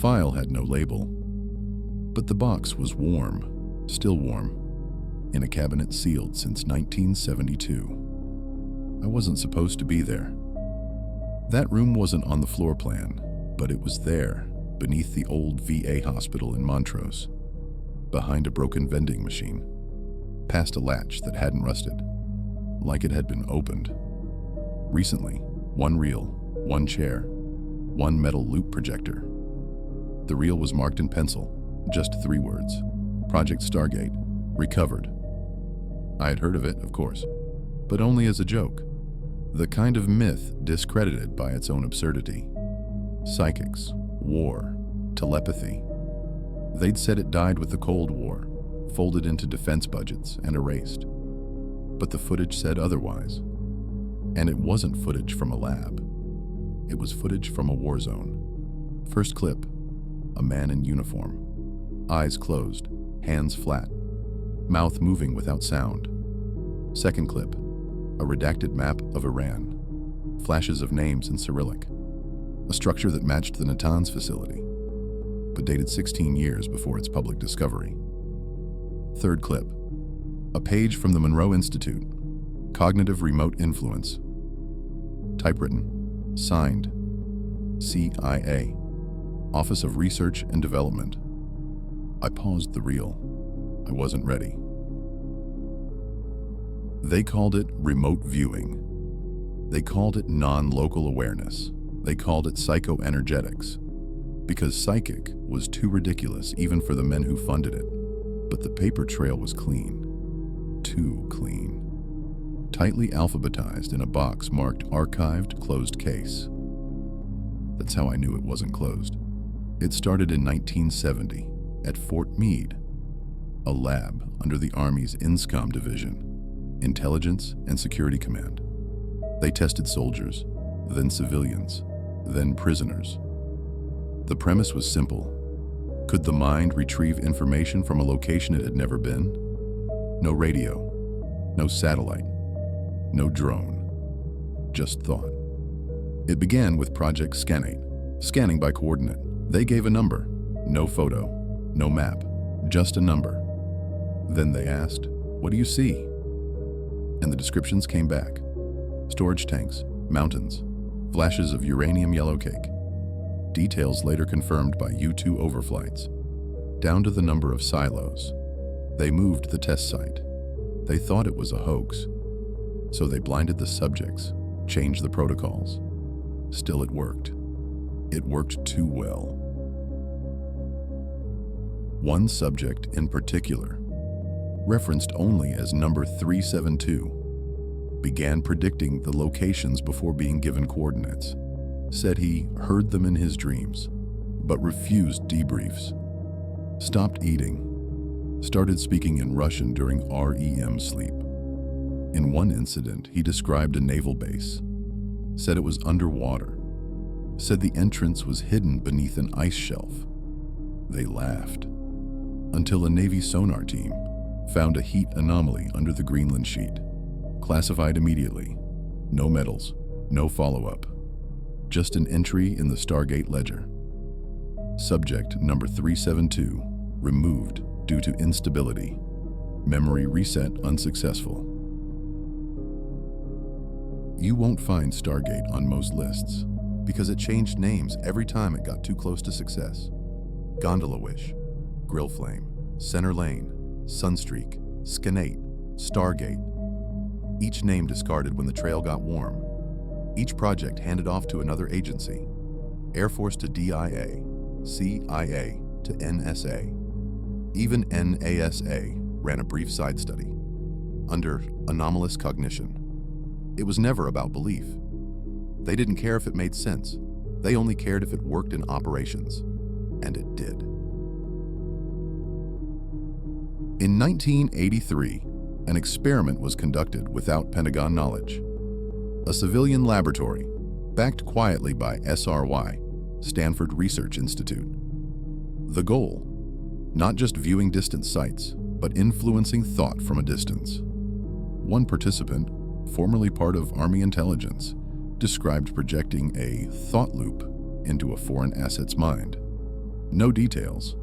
file had no label, but the box was warm, still warm, in a cabinet sealed since 1972. I wasn't supposed to be there. That room wasn't on the floor plan, but it was there, beneath the old VA hospital in Montrose, behind a broken vending machine, past a latch that hadn't rusted, like it had been opened. Recently, one reel, one chair, one metal loop projector. The reel was marked in pencil, just 3 words: Project Stargate, recovered. I had heard of it, of course, but only as a joke. The kind of myth discredited by its own absurdity. Psychics, war, telepathy. They'd said it died with the Cold War, folded into defense budgets and erased. But the footage said otherwise. And it wasn't footage from a lab. It was footage from a war zone. First clip, a man in uniform. Eyes closed, hands flat, mouth moving without sound. Second clip, a redacted map of Iran. Flashes of names in Cyrillic. A structure that matched the Natanz facility, but dated 16 years before its public discovery. Third clip, a page from the Monroe Institute, Cognitive Remote Influence. Typewritten, signed, CIA, Office of Research and Development. I paused the reel. I wasn't ready. They called it remote viewing. They called it non-local awareness. They called it psychoenergetics, because psychic was too ridiculous even for the men who funded it. But the paper trail was clean. Too clean. Tightly alphabetized in a box marked Archived Closed Case. That's how I knew it wasn't closed. It started in 1970 at Fort Meade, a lab under the Army's INSCOM division, Intelligence and Security Command. They tested soldiers, then civilians, then prisoners. The premise was simple. Could the mind retrieve information from a location it had never been? No radio, no satellite, no drone, just thought. It began with Project Scanate, scanning by coordinate. They gave a number, no photo, no map, just a number. Then they asked, "What do you see?" And the descriptions came back. Storage tanks, mountains, flashes of uranium yellow cake. Details later confirmed by U-2 overflights, down to the number of silos. They moved the test site. They thought it was a hoax, so they blinded the subjects, changed the protocols. Still it worked. It worked too well. One subject in particular, referenced only as number 372, began predicting the locations before being given coordinates. Said he heard them in his dreams, but refused debriefs. Stopped eating. Started speaking in Russian during REM sleep. In one incident, he described a naval base. Said it was underwater. Said the entrance was hidden beneath an ice shelf. They laughed. Until a Navy sonar team found a heat anomaly under the Greenland sheet. Classified immediately. No medals, no follow-up. Just an entry in the Stargate ledger. Subject number 372, removed due to instability. Memory reset unsuccessful. You won't find Stargate on most lists, because it changed names every time it got too close to success. Gondola Wish, Grill Flame, Center Lane, Sunstreak, Scanate, Stargate. Each name discarded when the trail got warm. Each project handed off to another agency. Air Force to DIA, CIA to NSA. Even NASA ran a brief side study under anomalous cognition. It was never about belief. They didn't care if it made sense. They only cared if it worked in operations. And it did. In 1983, an experiment was conducted without Pentagon knowledge. A civilian laboratory, backed quietly by SRY, Stanford Research Institute. The goal, not just viewing distant sights, but influencing thought from a distance. One participant, formerly part of Army intelligence, described projecting a thought loop into a foreign asset's mind. No details,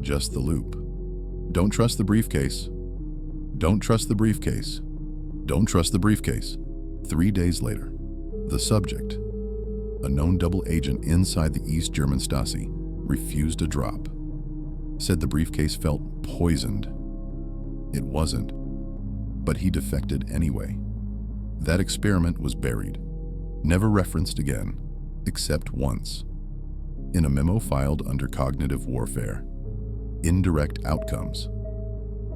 just the loop. Don't trust the briefcase. Don't trust the briefcase. Don't trust the briefcase. 3 days later, the subject, a known double agent inside the East German Stasi, refused a drop. Said the briefcase felt poisoned. It wasn't, but he defected anyway. That experiment was buried, never referenced again, except once, in a memo filed under cognitive warfare. Indirect outcomes.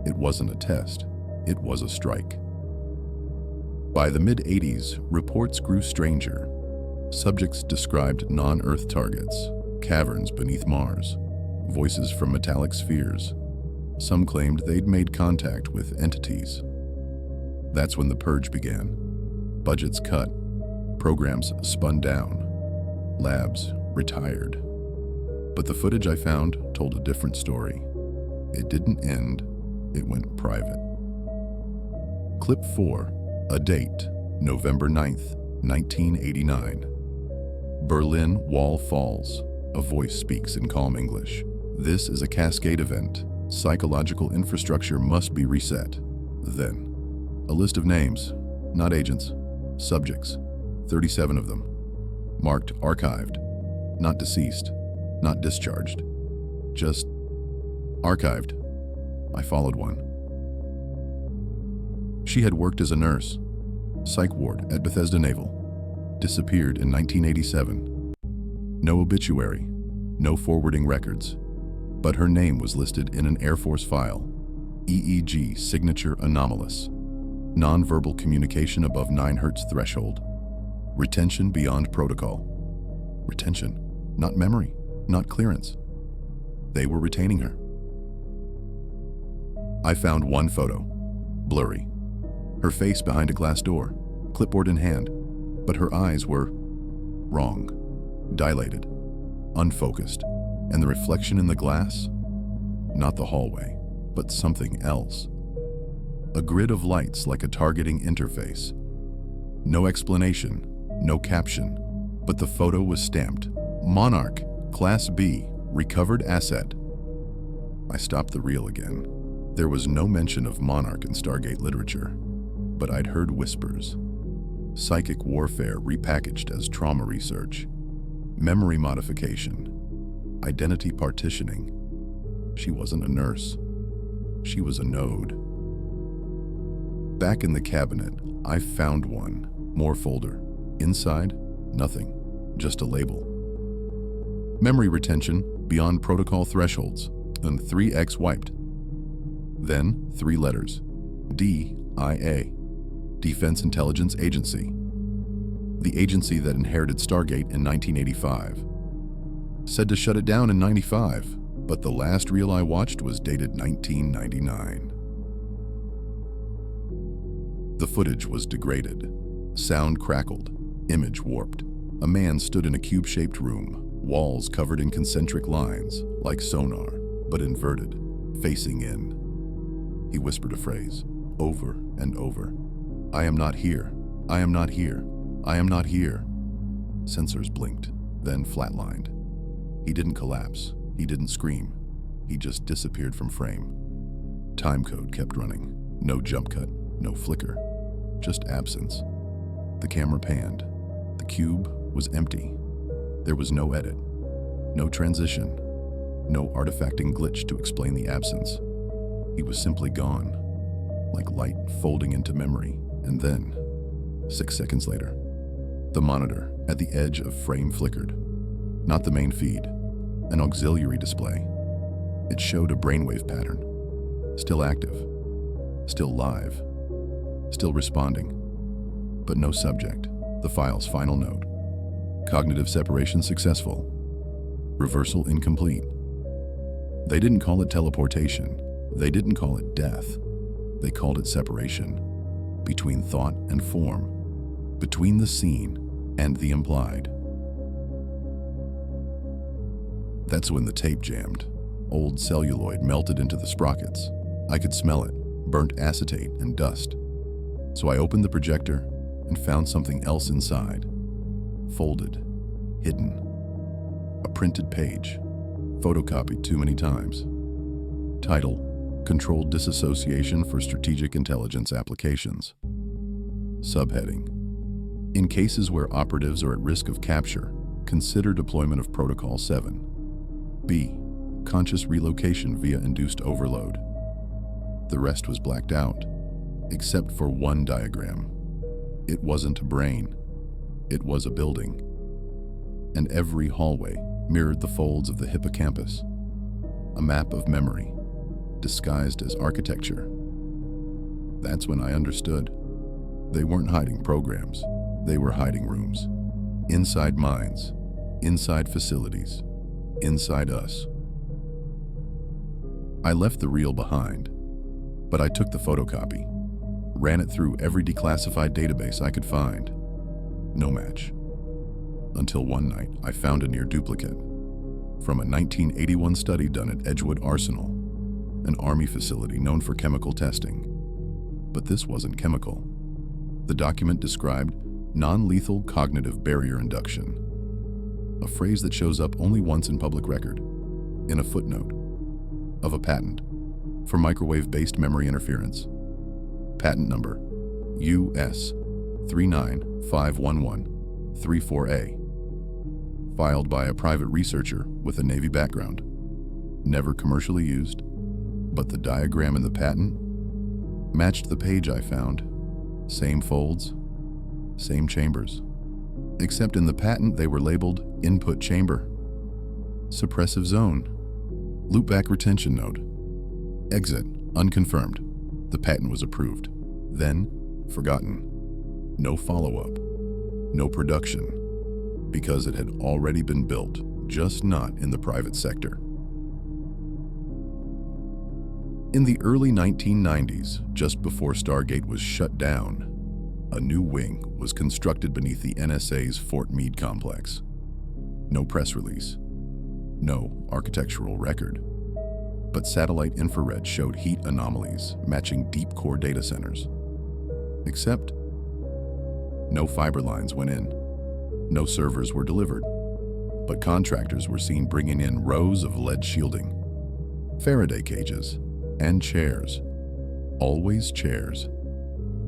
It wasn't a test, it was a strike. By the mid-80s, reports grew stranger. Subjects described non-Earth targets, caverns beneath Mars, voices from metallic spheres. Some claimed they'd made contact with entities. That's when the purge began. Budgets cut, programs spun down, labs retired. But the footage I found told a different story. It didn't end, it went private. Clip 4, a date, November 9th, 1989. Berlin Wall falls. A voice speaks in calm English. This is a cascade event. Psychological infrastructure must be reset. Then, a list of names, not agents, subjects, 37 of them, marked archived, not deceased, not discharged, just archived. I followed one. She had worked as a nurse, psych ward at Bethesda Naval, disappeared in 1987. No obituary, no forwarding records, but her name was listed in an Air Force file. EEG signature anomalous. Nonverbal communication above 9 Hz threshold. Retention beyond protocol. Retention, not memory, not clearance. They were retaining her. I found one photo, blurry. Her face behind a glass door, clipboard in hand, but her eyes were wrong, dilated, unfocused, and the reflection in the glass, not the hallway, but something else. A grid of lights like a targeting interface. No explanation, no caption, but the photo was stamped, Monarch, Class B, recovered asset. I stopped the reel again. There was no mention of Monarch in Stargate literature, but I'd heard whispers. Psychic warfare repackaged as trauma research, memory modification, identity partitioning. She wasn't a nurse. She was a node. Back in the cabinet, I found one, more folder. Inside, nothing, just a label. Memory retention beyond protocol thresholds, and 3x wiped. Then 3 letters, DIA, Defense Intelligence Agency, the agency that inherited Stargate in 1985. Said to shut it down in 95, but the last reel I watched was dated 1999. The footage was degraded. Sound crackled, image warped. A man stood in a cube-shaped room, walls covered in concentric lines, like sonar, but inverted, facing in. He whispered a phrase, over and over. I am not here. I am not here. I am not here. Sensors blinked, then flatlined. He didn't collapse. He didn't scream. He just disappeared from frame. Timecode kept running. No jump cut, no flicker, just absence. The camera panned. The cube was empty. There was no edit, no transition, no artifacting glitch to explain the absence. He was simply gone, like light folding into memory. And then, 6 seconds later, the monitor at the edge of frame flickered. Not the main feed, an auxiliary display. It showed a brainwave pattern, still active, still live, still responding, but no subject. The file's final note. Cognitive separation successful. Reversal incomplete. They didn't call it teleportation. They didn't call it death. They called it separation. Between thought and form. Between the seen and the implied. That's when the tape jammed. Old celluloid melted into the sprockets. I could smell it, burnt acetate and dust. So I opened the projector and found something else inside. Folded, hidden. A printed page, Photocopied too many times. Title: Controlled Disassociation for Strategic Intelligence Applications. Subheading: In cases where operatives are at risk of capture, consider deployment of Protocol 7. B. Conscious relocation via induced overload. The rest was blacked out, except for one diagram. It wasn't a brain. It was a building. And every hallway mirrored the folds of the hippocampus, a map of memory, disguised as architecture. That's when I understood. They weren't hiding programs. They were hiding rooms. Inside minds, inside facilities, inside us. I left the reel behind, but I took the photocopy, ran it through every declassified database I could find. No match. Until one night, I found a near duplicate from a 1981 study done at Edgewood Arsenal, an Army facility known for chemical testing. But this wasn't chemical. The document described non-lethal cognitive barrier induction, a phrase that shows up only once in public record, in a footnote of a patent for microwave-based memory interference. Patent number US 3951134A, filed by a private researcher with a Navy background. Never commercially used, but the diagram in the patent matched the page I found. Same folds, same chambers, except in the patent they were labeled input chamber, suppressive zone, loopback retention node, exit, unconfirmed. The patent was approved, then forgotten. No follow-up, no production, because it had already been built, just not in the private sector. In the early 1990s, just before Stargate was shut down, a new wing was constructed beneath the NSA's Fort Meade complex. No press release, no architectural record, but satellite infrared showed heat anomalies matching deep core data centers. Except, no fiber lines went in, no servers were delivered, but contractors were seen bringing in rows of lead shielding, Faraday cages, and chairs, always chairs,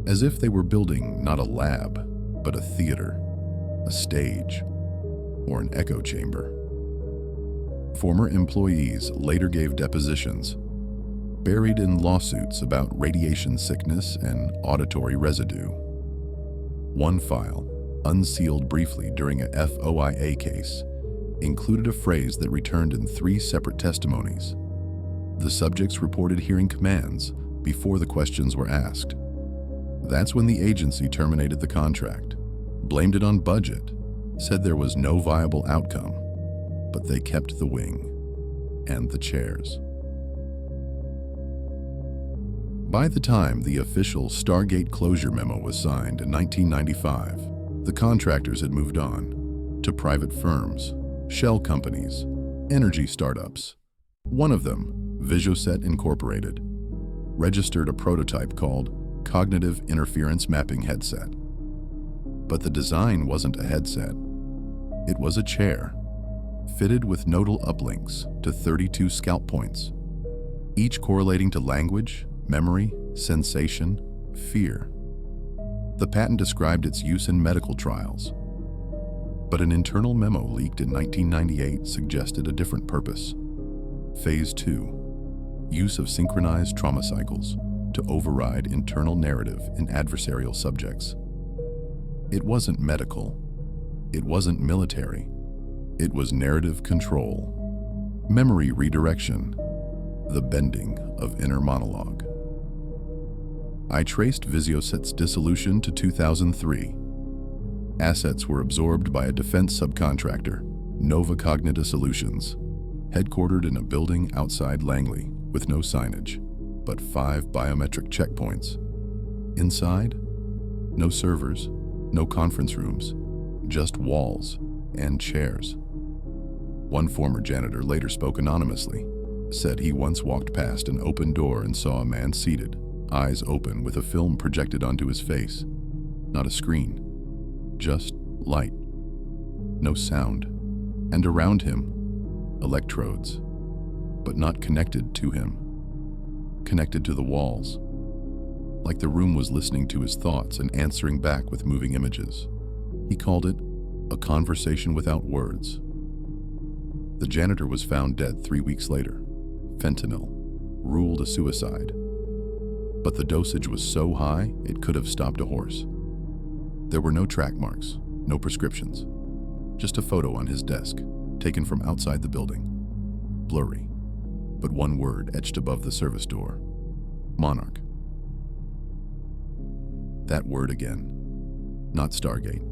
as if they were building not a lab, but a theater, a stage, or an echo chamber. Former employees later gave depositions, buried in lawsuits about radiation sickness and auditory residue. One file, unsealed briefly during a FOIA case, included a phrase that returned in 3 separate testimonies. The subjects reported hearing commands before the questions were asked. That's when the agency terminated the contract, blamed it on budget, said there was no viable outcome, but they kept the wing and the chairs. By the time the official Stargate closure memo was signed in 1995, the contractors had moved on to private firms, shell companies, energy startups. One of them, Visioset Incorporated, registered a prototype called Cognitive Interference Mapping Headset. But the design wasn't a headset. It was a chair, fitted with nodal uplinks to 32 scalp points, each correlating to language, memory, sensation, fear. The patent described its use in medical trials, but an internal memo leaked in 1998 suggested a different purpose. Phase 2, use of synchronized trauma cycles to override internal narrative in adversarial subjects. It wasn't medical. It wasn't military. It was narrative control, memory redirection, the bending of inner monologue. I traced Visioset's dissolution to 2003. Assets were absorbed by a defense subcontractor, Nova Cognita Solutions, headquartered in a building outside Langley with no signage, but 5 biometric checkpoints. Inside, no servers, no conference rooms, just walls and chairs. One former janitor later spoke anonymously, said he once walked past an open door and saw a man seated, eyes open with a film projected onto his face. Not a screen, just light. No sound. And around him, electrodes, but not connected to him, connected to the walls, like the room was listening to his thoughts and answering back with moving images. He called it a conversation without words. The janitor was found dead 3 weeks later. Fentanyl, ruled a suicide. But the dosage was so high, it could have stopped a horse. There were no track marks, no prescriptions, just a photo on his desk, taken from outside the building. Blurry, but one word etched above the service door: Monarch. That word again. Not Stargate,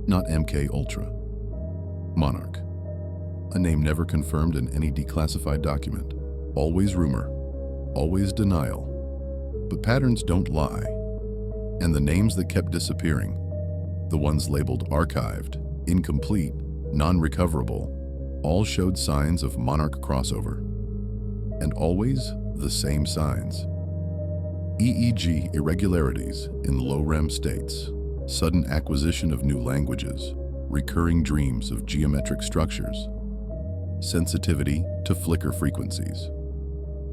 not MK Ultra. Monarch. A name never confirmed in any declassified document. Always rumor, always denial. But patterns don't lie. And the names that kept disappearing, the ones labeled archived, incomplete, non-recoverable, all showed signs of Monarch crossover. And always the same signs. EEG irregularities in low REM states, sudden acquisition of new languages, recurring dreams of geometric structures, sensitivity to flicker frequencies.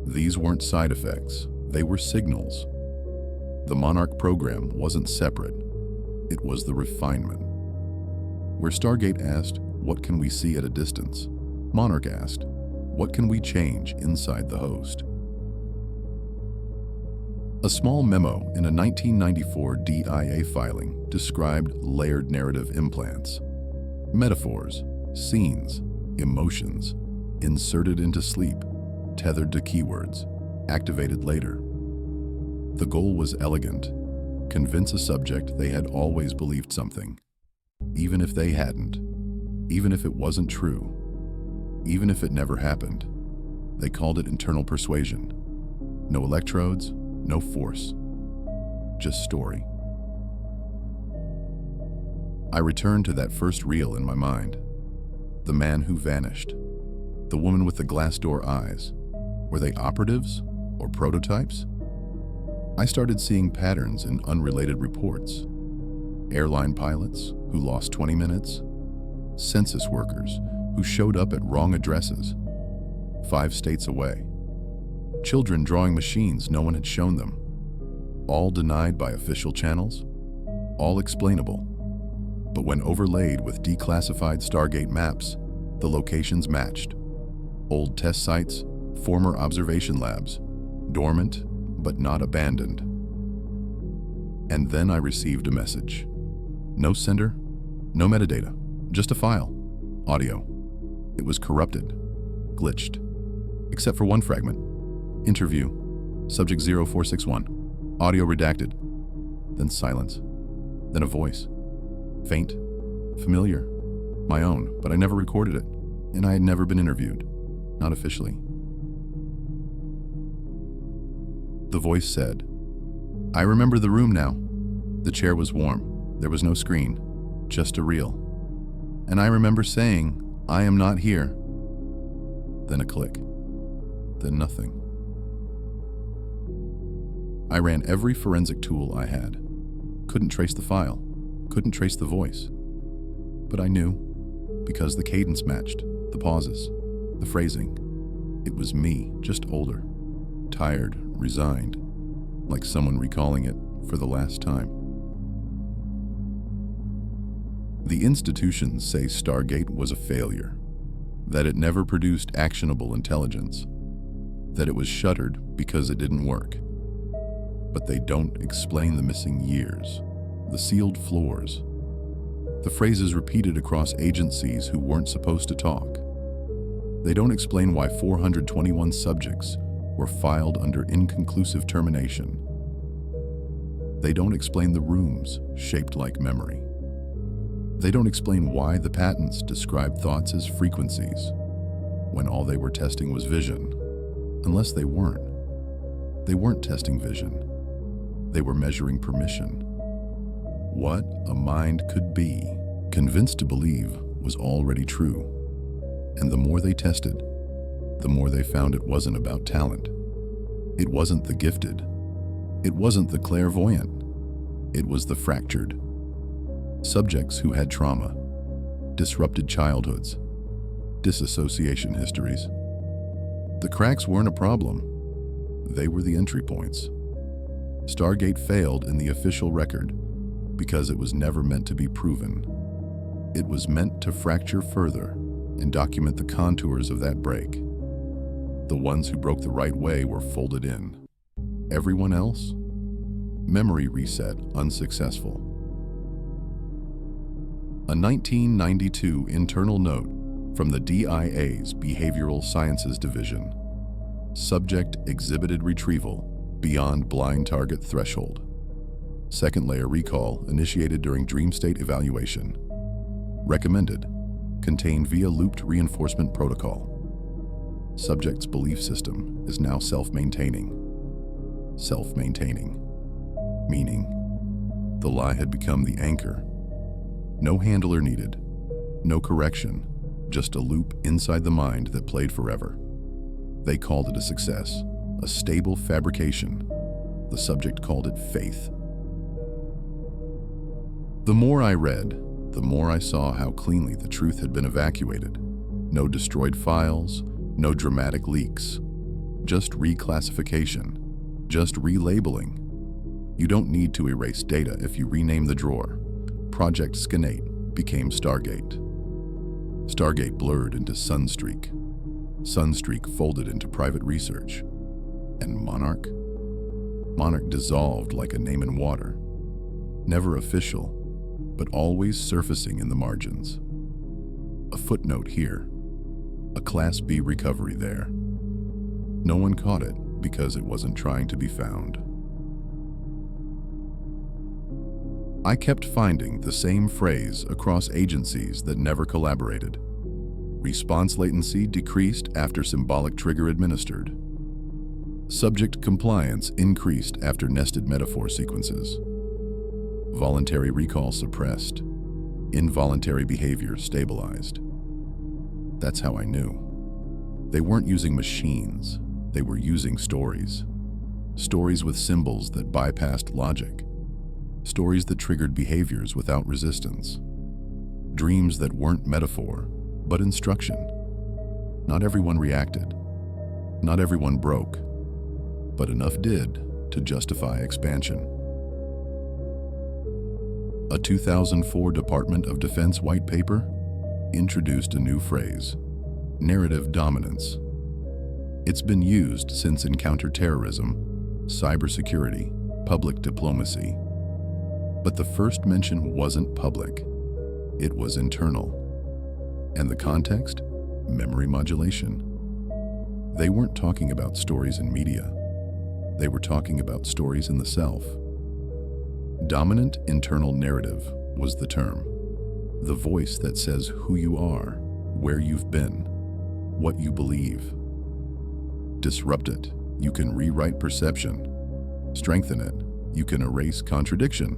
These weren't side effects, they were signals. The Monarch program wasn't separate, it was the refinement. Where Stargate asked, "What can we see at a distance?" Monarch asked, "What can we change inside the host?" A small memo in a 1994 DIA filing described layered narrative implants, metaphors, scenes, emotions, inserted into sleep, tethered to keywords, activated later. The goal was elegant: convince a subject they had always believed something, even if they hadn't, even if it wasn't true, even if it never happened. They called it internal persuasion. No electrodes, no force, just story. I returned to that first reel in my mind. The man who vanished. The woman with the glass door eyes. Were they operatives or prototypes? I started seeing patterns in unrelated reports. Airline pilots who lost 20 minutes. Census workers who showed up at wrong addresses, 5 states away. Children drawing machines no one had shown them. All denied by official channels. All explainable. But when overlaid with declassified Stargate maps, the locations matched. Old test sites, former observation labs, dormant but not abandoned. And then I received a message. No sender, no metadata, just a file, audio. It was corrupted, glitched, except for one fragment. Interview, subject 0461, audio redacted, then silence, then a voice. Faint, familiar, my own, but I never recorded it, and I had never been interviewed, not officially. The voice said, "I remember the room now. The chair was warm, there was no screen, just a reel. And I remember saying, 'I am not here.' Then a click, then nothing. I ran every forensic tool I had. Couldn't trace the file, couldn't trace the voice. But I knew, because the cadence matched, the pauses, the phrasing. It was me, just older, tired, resigned, like someone recalling it for the last time. The institutions say Stargate was a failure, that it never produced actionable intelligence, that it was shuttered because it didn't work. But they don't explain the missing years, the sealed floors, the phrases repeated across agencies who weren't supposed to talk. They don't explain why 421 subjects were filed under inconclusive termination. They don't explain the rooms shaped like memory. They don't explain why the patents described thoughts as frequencies, when all they were testing was vision, unless they weren't. They weren't testing vision. They were measuring permission. What a mind could be, convinced to believe was already true. And the more they tested, the more they found it wasn't about talent. It wasn't the gifted. It wasn't the clairvoyant. It was the fractured. Subjects who had trauma, disrupted childhoods, disassociation histories. The cracks weren't a problem. They were the entry points. Stargate failed in the official record because it was never meant to be proven. It was meant to fracture further and document the contours of that break. The ones who broke the right way were folded in. Everyone else? Memory reset unsuccessful. A 1992 internal note from the DIA's Behavioral Sciences Division. Subject exhibited retrieval beyond blind target threshold. Second layer recall initiated during dream state evaluation. Recommended. Contained via looped reinforcement protocol. Subject's belief system is now self-maintaining. Self-maintaining. Meaning, the lie had become the anchor. No handler needed. No correction. Just a loop inside the mind that played forever. They called it a success, a stable fabrication. The subject called it faith. The more I read, the more I saw how cleanly the truth had been evacuated. No destroyed files, no dramatic leaks. Just reclassification, just relabeling. You don't need to erase data if you rename the drawer. Project Scanate became Stargate. Stargate blurred into Sunstreak. Sunstreak folded into private research. And Monarch? Monarch dissolved like a name in water. Never official, but always surfacing in the margins. A footnote here, a Class B recovery there. No one caught it because it wasn't trying to be found. I kept finding the same phrase across agencies that never collaborated. Response latency decreased after symbolic trigger administered. Subject compliance increased after nested metaphor sequences. Voluntary recall suppressed. Involuntary behavior stabilized. That's how I knew. They weren't using machines. They were using stories. Stories with symbols that bypassed logic. Stories that triggered behaviors without resistance. Dreams that weren't metaphor, but instruction. Not everyone reacted. Not everyone broke. But enough did to justify expansion. A 2004 Department of Defense white paper introduced a new phrase, narrative dominance. It's been used since in counterterrorism, cybersecurity, public diplomacy. But the first mention wasn't public. It was internal. And the context? Memory modulation. They weren't talking about stories in media. They were talking about stories in the self. Dominant internal narrative was the term. The voice that says who you are, where you've been, what you believe. Disrupt it, you can rewrite perception. Strengthen it, you can erase contradiction.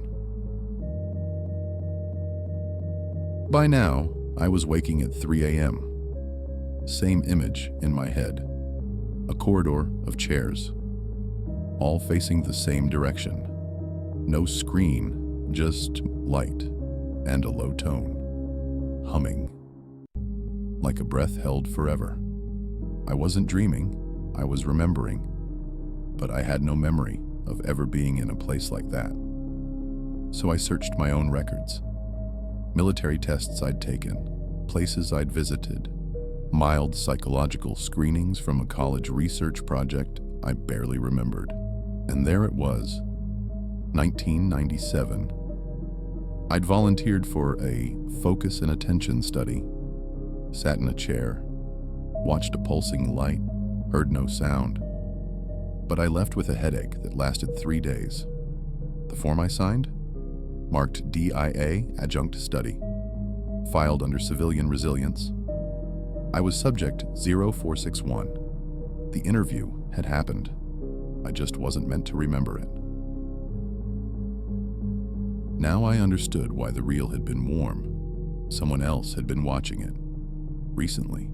By now, I was waking at 3 a.m. Same image in my head. A corridor of chairs, all facing the same direction. No screen, just light and a low tone, humming, like a breath held forever. I wasn't dreaming, I was remembering, but I had no memory of ever being in a place like that. So I searched my own records. Military tests I'd taken, places I'd visited, mild psychological screenings from a college research project I barely remembered. And there it was, 1997. I'd volunteered for a focus and attention study, sat in a chair, watched a pulsing light, heard no sound. But I left with a headache that lasted 3 days. The form I signed? Marked DIA Adjunct Study. Filed under Civilian Resilience. I was subject 0461. The interview had happened. I just wasn't meant to remember it. Now I understood why the reel had been warm. Someone else had been watching it, recently,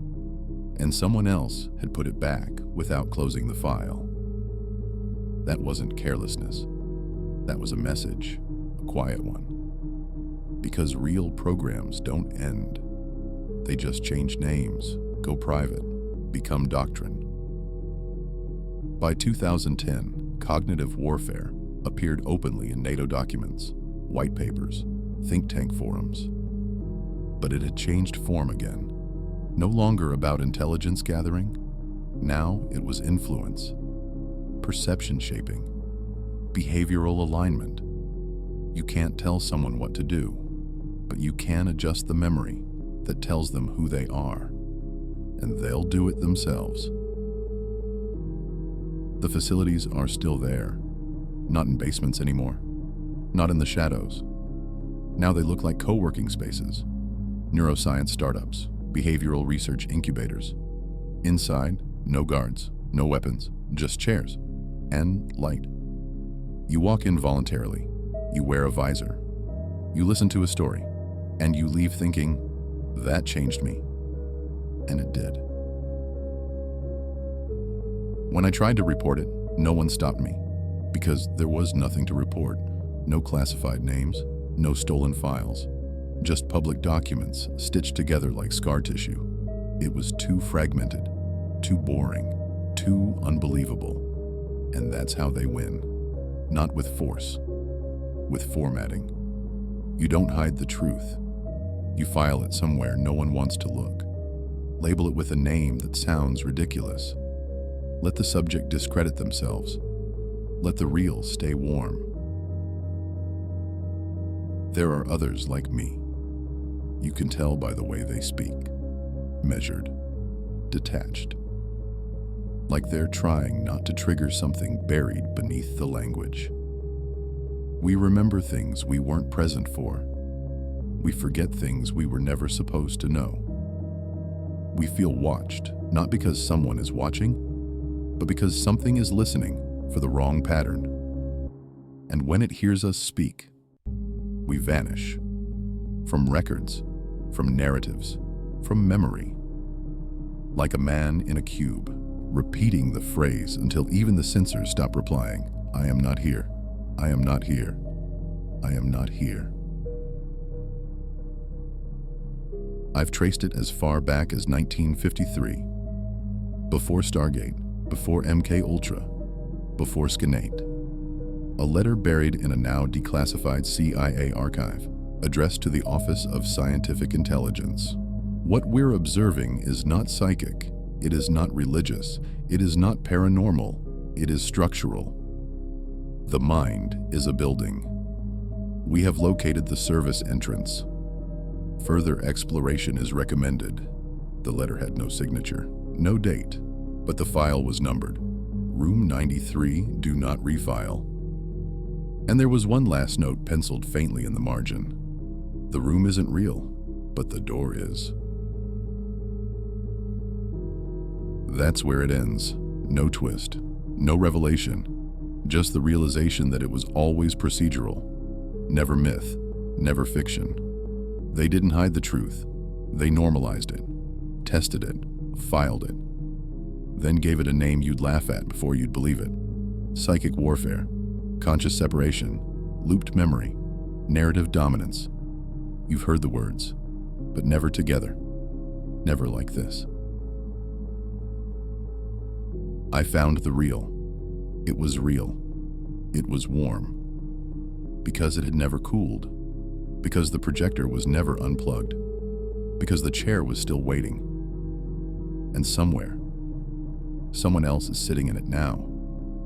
and someone else had put it back without closing the file. That wasn't carelessness. That was a message, a quiet one. Because real programs don't end. They just change names, go private, become doctrine. By 2010, cognitive warfare appeared openly in NATO documents, white papers, think tank forums. But it had changed form again. No longer about intelligence gathering. Now it was influence, perception shaping, behavioral alignment. You can't tell someone what to do, but you can adjust the memory that tells them who they are, and they'll do it themselves. The facilities are still there, not in basements anymore, not in the shadows. Now they look like co-working spaces, neuroscience startups, behavioral research incubators. Inside, no guards, no weapons, just chairs and light. You walk in voluntarily, you wear a visor, you listen to a story, and you leave thinking, that changed me. And it did. When I tried to report it, no one stopped me, because there was nothing to report. No classified names, no stolen files, just public documents stitched together like scar tissue. It was too fragmented, too boring, too unbelievable. And that's how they win. Not with force, with formatting. You don't hide the truth. You file it somewhere no one wants to look. Label it with a name that sounds ridiculous. Let the subject discredit themselves. Let the real stay warm. There are others like me. You can tell by the way they speak. Measured, detached. Like they're trying not to trigger something buried beneath the language. We remember things we weren't present for. We forget things we were never supposed to know. We feel watched, not because someone is watching, but because something is listening for the wrong pattern. And when it hears us speak, we vanish. From records, from narratives, from memory. Like a man in a cube, repeating the phrase until even the sensors stop replying, I am not here, I am not here, I am not here. I've traced it as far back as 1953. Before Stargate, before MK Ultra, before Skinate. A letter buried in a now declassified CIA archive, addressed to the Office of Scientific Intelligence. What we're observing is not psychic, it is not religious, it is not paranormal, it is structural. The mind is a building. We have located the service entrance. Further exploration is recommended. The letter had no signature, no date, but the file was numbered. Room 93, do not refile. And there was one last note penciled faintly in the margin. The room isn't real, but the door is. That's where it ends. No twist, no revelation, just the realization that it was always procedural, never myth, never fiction. They didn't hide the truth. They normalized it, tested it, filed it, then gave it a name you'd laugh at before you'd believe it. Psychic warfare, conscious separation, looped memory, narrative dominance. You've heard the words, but never together, never like this. I found the real. It was real. It was warm. Because it had never cooled. Because the projector was never unplugged. Because the chair was still waiting. And somewhere, someone else is sitting in it now,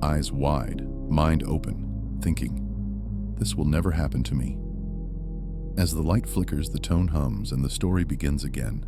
eyes wide, mind open, thinking, this will never happen to me. As the light flickers, the tone hums, and the story begins again.